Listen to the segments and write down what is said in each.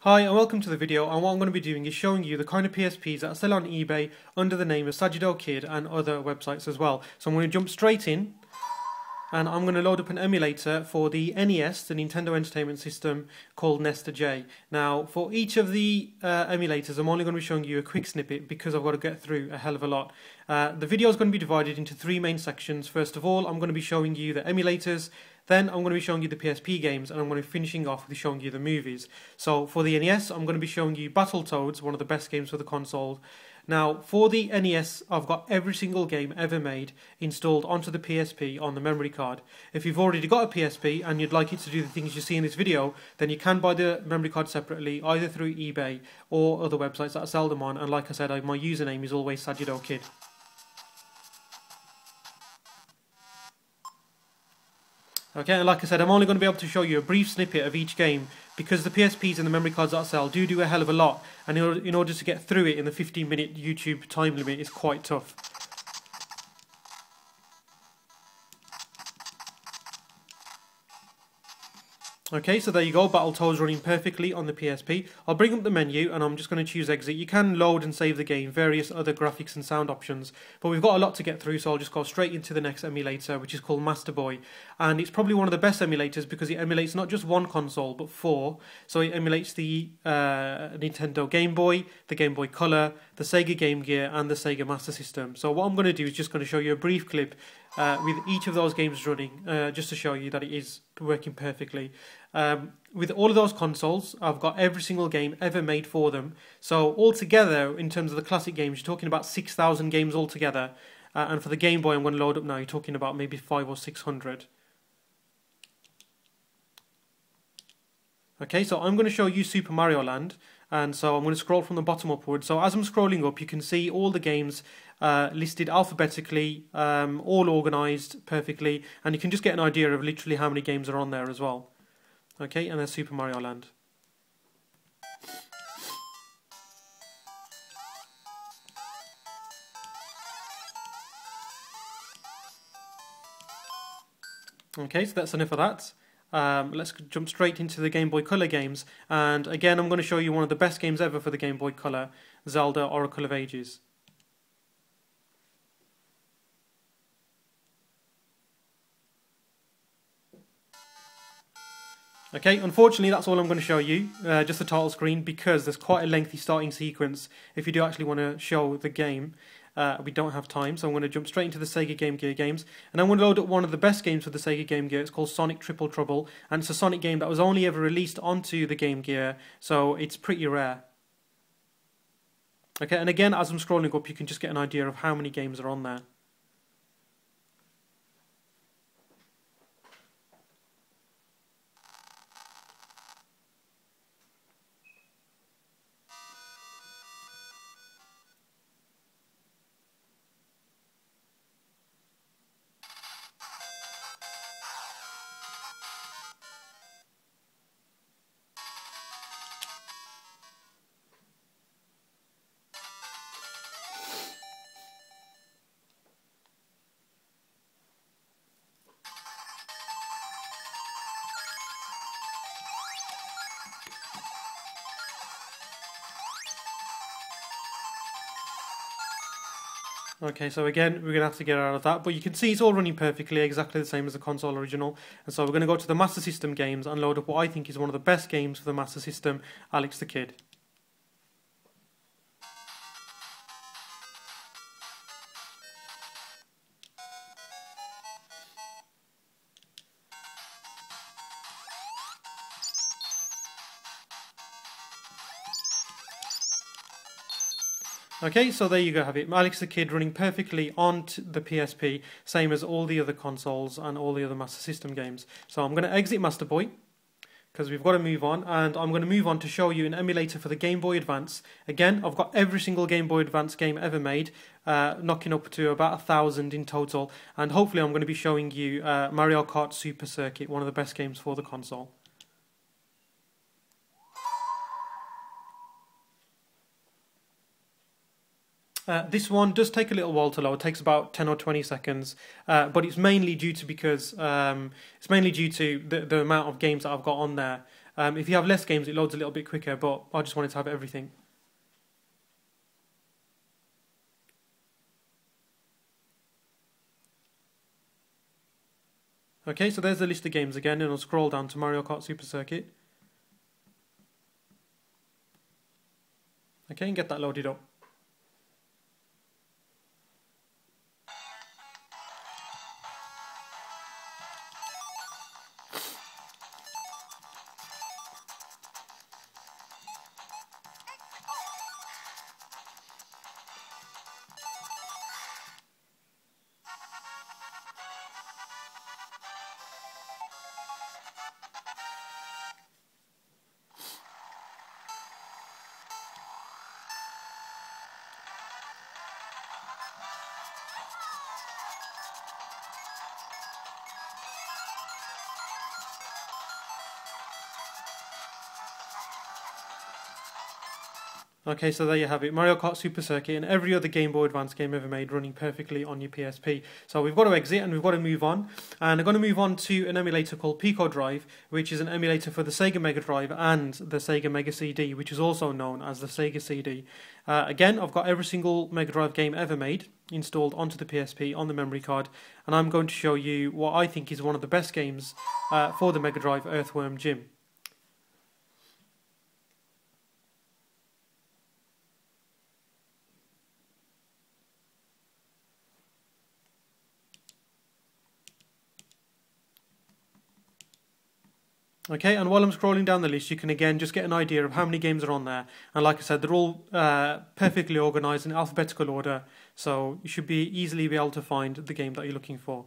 Hi and welcome to the video, and what I'm going to be doing is showing you the kind of PSPs that sell on eBay under the name of Sagido Kid and other websites as well. So I'm going to jump straight in and I'm going to load up an emulator for the NES, the Nintendo Entertainment System, called Nesta J. Now for each of the emulators I'm only going to be showing you a quick snippet because I've got to get through a hell of a lot. The video is going to be divided into three main sections. First of all, I'm going to be showing you the emulators. Then I'm going to be showing you the PSP games, and I'm going to be finishing off with showing you the movies. So for the NES, I'm going to be showing you Battletoads, one of the best games for the console. Now for the NES, I've got every single game ever made installed onto the PSP on the memory card. If you've already got a PSP and you'd like it to do the things you see in this video, then you can buy the memory card separately, either through eBay or other websites that I sell them on. And like I said, my username is always Sagido Kid. Okay, and like I said, I'm only going to be able to show you a brief snippet of each game because the PSPs and the memory cards that I sell do a hell of a lot, and in order to get through it in the 15-minute YouTube time limit is quite tough. Okay, so there you go, Battletoads running perfectly on the PSP. I'll bring up the menu and I'm just going to choose exit. You can load and save the game, various other graphics and sound options, but we've got a lot to get through, so I'll just go straight into the next emulator, which is called Master Boy. And it's probably one of the best emulators because it emulates not just one console, but four. So it emulates the Nintendo Game Boy, the Game Boy Color, the Sega Game Gear, and the Sega Master System. So what I'm going to do is just going to show you a brief clip with each of those games running, just to show you that it is working perfectly. With all of those consoles, I've got every single game ever made for them. So altogether, in terms of the classic games, you're talking about 6,000 games altogether. And for the Game Boy I'm going to load up now, you're talking about maybe 500 or 600. Okay, so I'm going to show you Super Mario Land, and so I'm going to scroll from the bottom upwards. So as I'm scrolling up, you can see all the games listed alphabetically, all organised perfectly, and you can just get an idea of literally how many games are on there as well. Okay, and there's Super Mario Land. Okay, so that's enough of that. Let's jump straight into the Game Boy Color games, and again I'm going to show you one of the best games ever for the Game Boy Color, Zelda Oracle of Ages. Okay, unfortunately that's all I'm going to show you, just the title screen, because there's quite a lengthy starting sequence if you do actually want to show the game. We don't have time, so I'm going to jump straight into the Sega Game Gear games, and I'm going to load up one of the best games for the Sega Game Gear. It's called Sonic Triple Trouble, and it's a Sonic game that was only ever released onto the Game Gear, so it's pretty rare. Okay, and again, as I'm scrolling up, you can just get an idea of how many games are on there. Okay, so again, we're going to have to get out of that, but you can see it's all running perfectly, exactly the same as the console original. And so we're going to go to the Master System games and load up what I think is one of the best games for the Master System, Alex the Kid. Okay, so there you go, have it. Alex the Kid running perfectly on the PSP, same as all the other consoles and all the other Master System games. So I'm going to exit Master Boy, because we've got to move on, and I'm going to move on to show you an emulator for the Game Boy Advance. Again, I've got every single Game Boy Advance game ever made, knocking up to about 1,000 in total, and hopefully I'm going to be showing you Mario Kart Super Circuit, one of the best games for the console. This one does take a little while to load. It takes about 10 or 20 seconds, but it's mainly due to the amount of games that I've got on there. If you have less games, it loads a little bit quicker, but I just wanted to have everything. Okay, so there's the list of games again, and I'll scroll down to Mario Kart Super Circuit. Okay, and get that loaded up. Okay, so there you have it, Mario Kart Super Circuit and every other Game Boy Advance game ever made running perfectly on your PSP. So we've got to exit and we've got to move on. And I'm going to move on to an emulator called Pico Drive, which is an emulator for the Sega Mega Drive and the Sega Mega CD, which is also known as the Sega CD. Again, I've got every single Mega Drive game ever made installed onto the PSP on the memory card, and I'm going to show you what I think is one of the best games for the Mega Drive, Earthworm Jim. Okay, and while I'm scrolling down the list, you can again just get an idea of how many games are on there. And like I said, they're all perfectly organised in alphabetical order, so you should easily be able to find the game that you're looking for.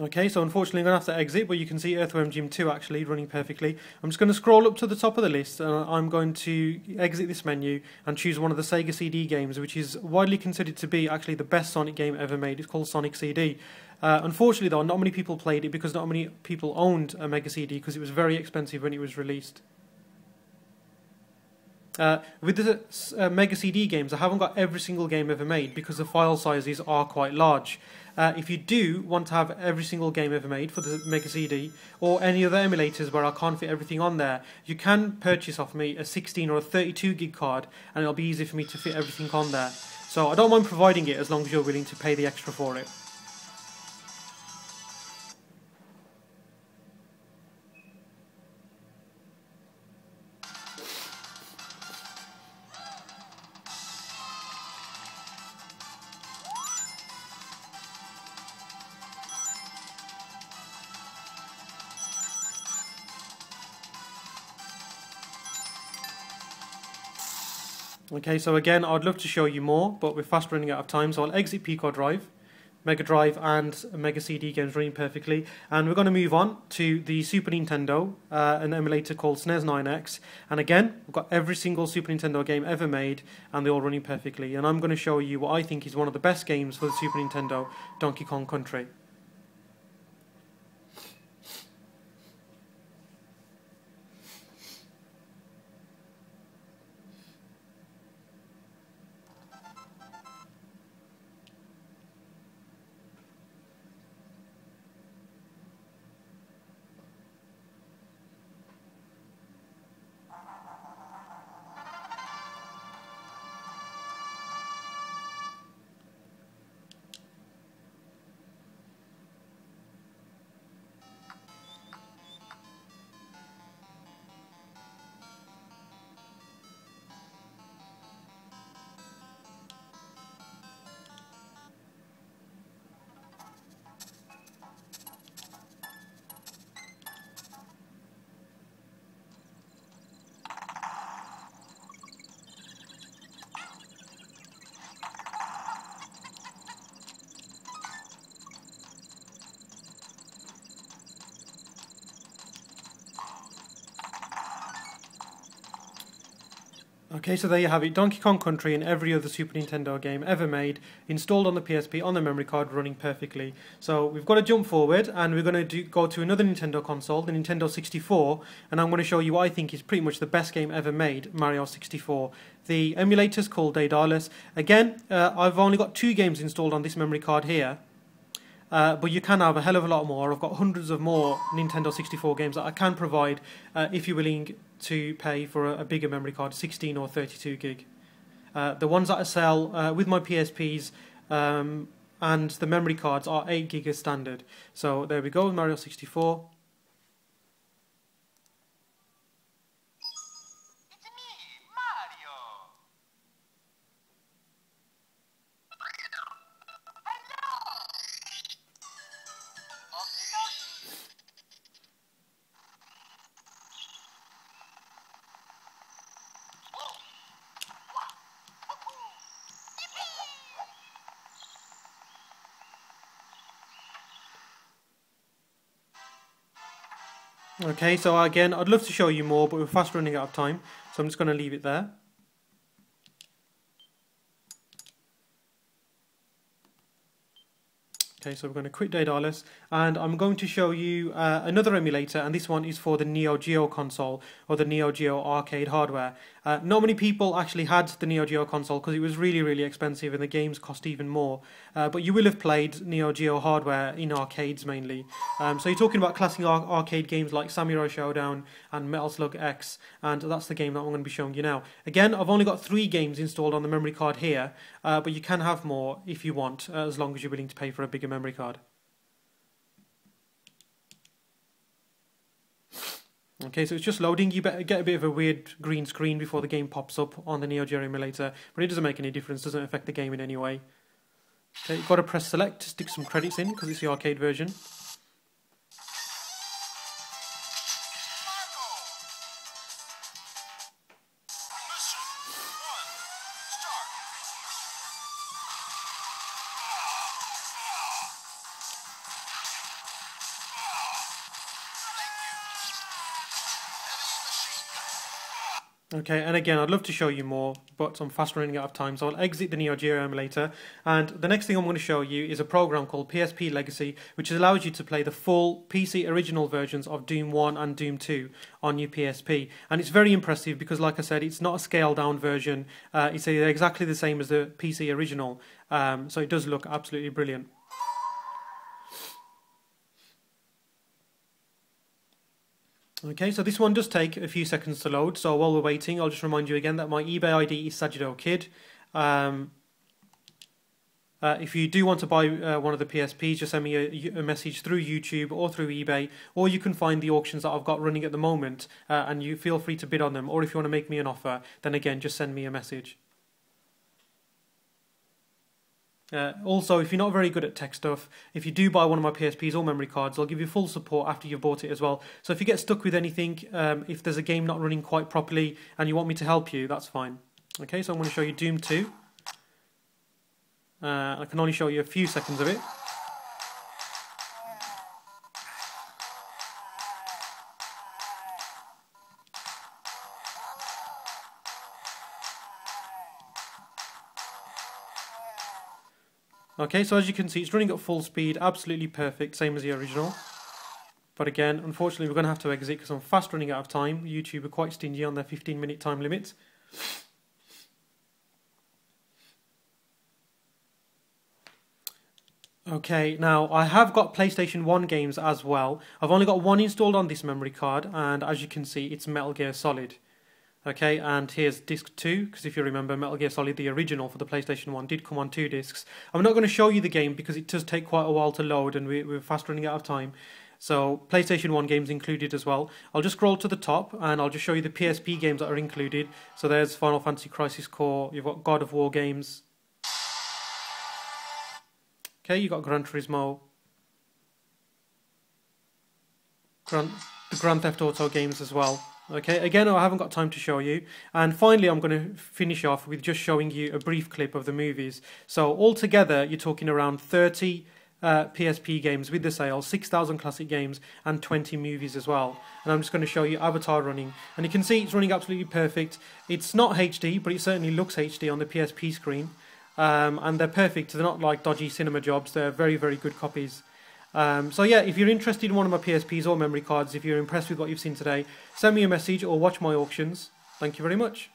Okay, so unfortunately I'm going to have to exit, but you can see Earthworm Jim 2 actually running perfectly. I'm just going to scroll up to the top of the list, and I'm going to exit this menu and choose one of the Sega CD games, which is widely considered to be actually the best Sonic game ever made. It's called Sonic CD. Unfortunately though, not many people played it because not many people owned a Mega CD because it was very expensive when it was released. With the Mega CD games, I haven't got every single game ever made because the file sizes are quite large. If you do want to have every single game ever made for the Mega CD, or any other emulators where I can't fit everything on there, you can purchase off me a 16 or a 32 gig card, and it'll be easy for me to fit everything on there. So I don't mind providing it as long as you're willing to pay the extra for it. Okay, so again, I'd love to show you more, but we're fast running out of time, so I'll exit Pico Drive, Mega Drive and Mega CD games running perfectly, and we're going to move on to the Super Nintendo, an emulator called SNES 9X, and again, we've got every single Super Nintendo game ever made, and they're all running perfectly, and I'm going to show you what I think is one of the best games for the Super Nintendo, Donkey Kong Country. Okay, so there you have it, Donkey Kong Country and every other Super Nintendo game ever made, installed on the PSP on the memory card, running perfectly. So we've got to jump forward and we're going to go to another Nintendo console, the Nintendo 64, and I'm going to show you what I think is pretty much the best game ever made, Mario 64. The emulator is called Daedalus. Again, I've only got 2 games installed on this memory card here. But you can have a hell of a lot more. I've got hundreds of more Nintendo 64 games that I can provide if you're willing to pay for a bigger memory card, 16 or 32 gig. The ones that I sell with my PSPs and the memory cards are 8 gig as standard. So there we go, Mario 64. Okay, so again, I'd love to show you more, but we're fast running out of time, so I'm just going to leave it there. Okay, so we're going to quit Daedalus, and I'm going to show you another emulator, and this one is for the Neo Geo console, or the Neo Geo arcade hardware. Not many people actually had the Neo Geo console because it was really, really expensive and the games cost even more. But you will have played Neo Geo hardware in arcades mainly. So you're talking about classic arcade games like Samurai Showdown and Metal Slug X, and that's the game that I'm going to be showing you now. Again, I've only got 3 games installed on the memory card here, but you can have more if you want, as long as you're willing to pay for a bigger memory card. Okay, so it's just loading. You better get a bit of a weird green screen before the game pops up on the Neo Geo emulator, but it doesn't make any difference, doesn't affect the game in any way. Okay, you've got to press select to stick some credits in because it's the arcade version. Okay, and again, I'd love to show you more, but I'm fast running out of time, so I'll exit the Neo Geo emulator. And the next thing I'm going to show you is a program called PSP Legacy, which allows you to play the full PC original versions of Doom 1 and Doom 2 on your PSP. And it's very impressive because, like I said, it's not a scaled down version. It's exactly the same as the PC original, so it does look absolutely brilliant. Okay, so this one does take a few seconds to load, so while we're waiting, I'll just remind you again that my eBay ID is SagidoKid. If you do want to buy one of the PSPs, just send me a message through YouTube or through eBay, or you can find the auctions that I've got running at the moment, and you feel free to bid on them, or if you want to make me an offer, then again, just send me a message. Also, if you're not very good at tech stuff, if you do buy one of my PSPs or memory cards, I'll give you full support after you've bought it as well. So if you get stuck with anything, if there's a game not running quite properly and you want me to help you, that's fine. Okay, so I'm going to show you Doom 2. I can only show you a few seconds of it. Okay, so as you can see, it's running at full speed, absolutely perfect, same as the original. But again, unfortunately, we're going to have to exit because I'm fast running out of time. YouTube are quite stingy on their 15-minute time limit. Okay, now I have got PlayStation 1 games as well. I've only got 1 installed on this memory card, and as you can see, it's Metal Gear Solid. Okay, and here's disc 2, because if you remember, Metal Gear Solid, the original for the PlayStation 1, did come on 2 discs. I'm not going to show you the game because it does take quite a while to load and we're fast running out of time. So, PlayStation 1 games included as well. I'll just scroll to the top and I'll just show you the PSP games that are included. So there's Final Fantasy Crisis Core, you've got God of War games. Okay, you've got Gran Turismo. The Grand Theft Auto games as well. Okay, again, I haven't got time to show you. And finally, I'm going to finish off with just showing you a brief clip of the movies. So altogether, you're talking around 30 PSP games with the sale, 6,000 classic games and 20 movies as well. And I'm just going to show you Avatar running, and you can see it's running absolutely perfect. It's not HD, but it certainly looks HD on the PSP screen, and they're perfect. They're not like dodgy cinema jobs. They're very, very good copies. So yeah, if you're interested in one of my PSPs or memory cards, if you're impressed with what you've seen today, send me a message or watch my auctions. Thank you very much.